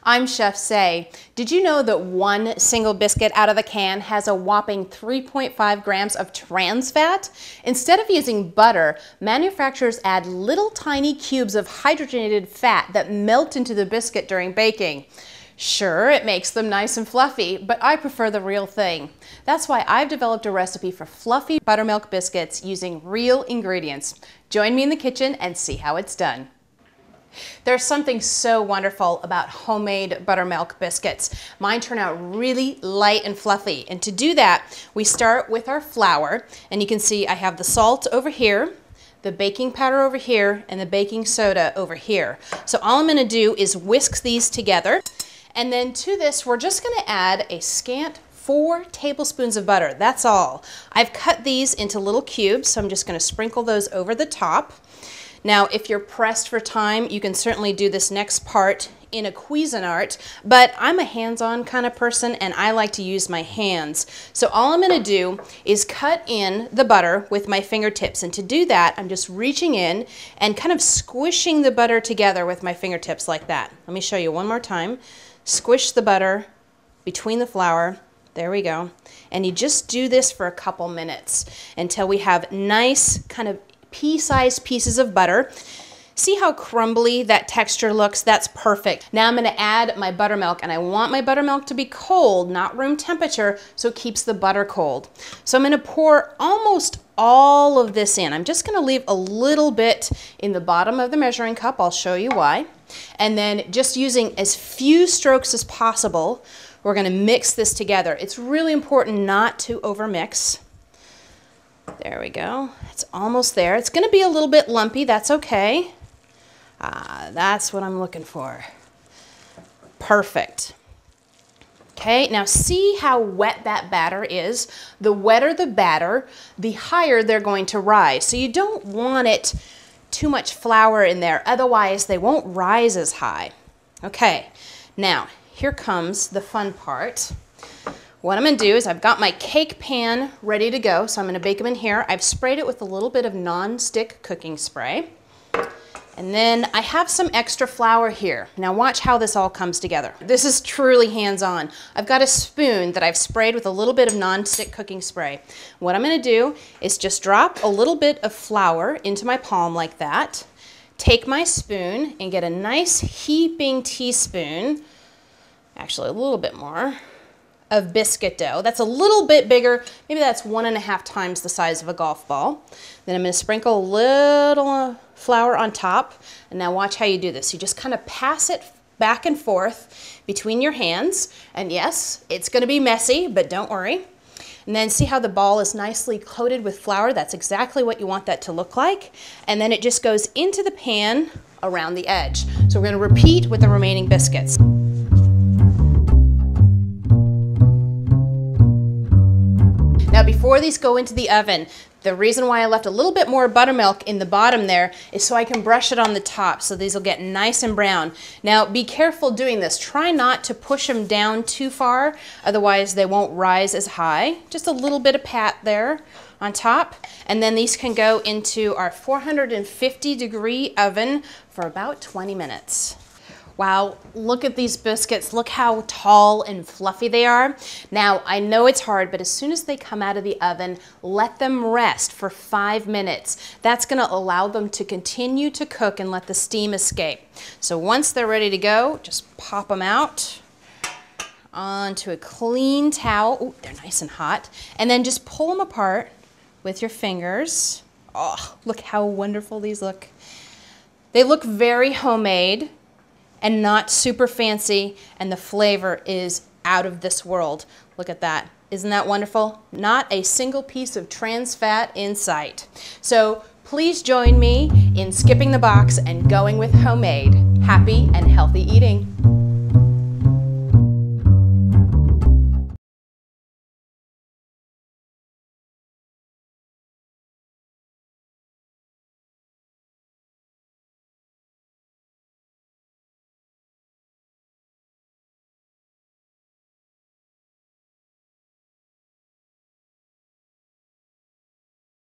I'm Chef Say. Did you know that one single biscuit out of the can has a whopping 3.5 grams of trans fat? Instead of using butter, manufacturers add little tiny cubes of hydrogenated fat that melt into the biscuit during baking. Sure, it makes them nice and fluffy, but I prefer the real thing. That's why I've developed a recipe for fluffy buttermilk biscuits using real ingredients. Join me in the kitchen and see how it's done. There's something so wonderful about homemade buttermilk biscuits. Mine turn out really light and fluffy, and to do that, we start with our flour, and you can see I have the salt over here, the baking powder over here, and the baking soda over here. So all I'm going to do is whisk these together, and then to this we're just going to add a scant 4 tablespoons of butter. That's all. I've cut these into little cubes, so I'm just going to sprinkle those over the top. Now, if you're pressed for time, you can certainly do this next part in a Cuisinart, but I'm a hands-on kind of person and I like to use my hands. So all I'm going to do is cut in the butter with my fingertips, and to do that, I'm just reaching in and kind of squishing the butter together with my fingertips like that. Let me show you one more time. Squish the butter between the flour. There we go. And you just do this for a couple minutes until we have nice kind of pea-sized pieces of butter. See how crumbly that texture looks? That's perfect. Now I'm going to add my buttermilk, and I want my buttermilk to be cold, not room temperature, so it keeps the butter cold. So I'm going to pour almost all of this in. I'm just going to leave a little bit in the bottom of the measuring cup. I'll show you why. And then just using as few strokes as possible, we're going to mix this together. It's really important not to overmix. There we go. It's almost there. It's going to be a little bit lumpy. That's okay. That's what I'm looking for. Perfect. Okay, now see how wet that batter is. The wetter the batter, the higher they're going to rise. So you don't want it too much flour in there. Otherwise, they won't rise as high. Okay, now here comes the fun part. What I'm going to do is I've got my cake pan ready to go, so I'm going to bake them in here. I've sprayed it with a little bit of Nonstick cooking spray. And then I have some extra flour here. Now watch how this all comes together. This is truly hands-on. I've got a spoon that I've sprayed with a little bit of Nonstick cooking spray. What I'm going to do is just drop a little bit of flour into my palm like that. Take my spoon and get a nice heaping teaspoon, actually a little bit more, of biscuit dough. That's a little bit bigger. Maybe that's 1.5 times the size of a golf ball. Then I'm going to sprinkle a little flour on top. And now watch how you do this. You just kind of pass it back and forth between your hands. And yes, it's going to be messy, but don't worry. And then see how the ball is nicely coated with flour? That's exactly what you want that to look like. And then it just goes into the pan around the edge. So we're going to repeat with the remaining biscuits. Now before these go into the oven, the reason why I left a little bit more buttermilk in the bottom there is so I can brush it on the top, so these will get nice and brown. Now be careful doing this. Try not to push them down too far, otherwise they won't rise as high. Just a little bit of pat there on top. And then these can go into our 450-degree oven for about 20 minutes. Wow, look at these biscuits. Look how tall and fluffy they are. Now, I know it's hard, but as soon as they come out of the oven, let them rest for 5 minutes. That's going to allow them to continue to cook and let the steam escape. So once they're ready to go, just pop them out onto a clean towel. Ooh, they're nice and hot. And then just pull them apart with your fingers. Oh, look how wonderful these look. They look very homemade and not super fancy, and the flavor is out of this world. Look at that. Isn't that wonderful? Not a single piece of trans fat in sight. So please join me in skipping the box and going with homemade. Happy and healthy eating.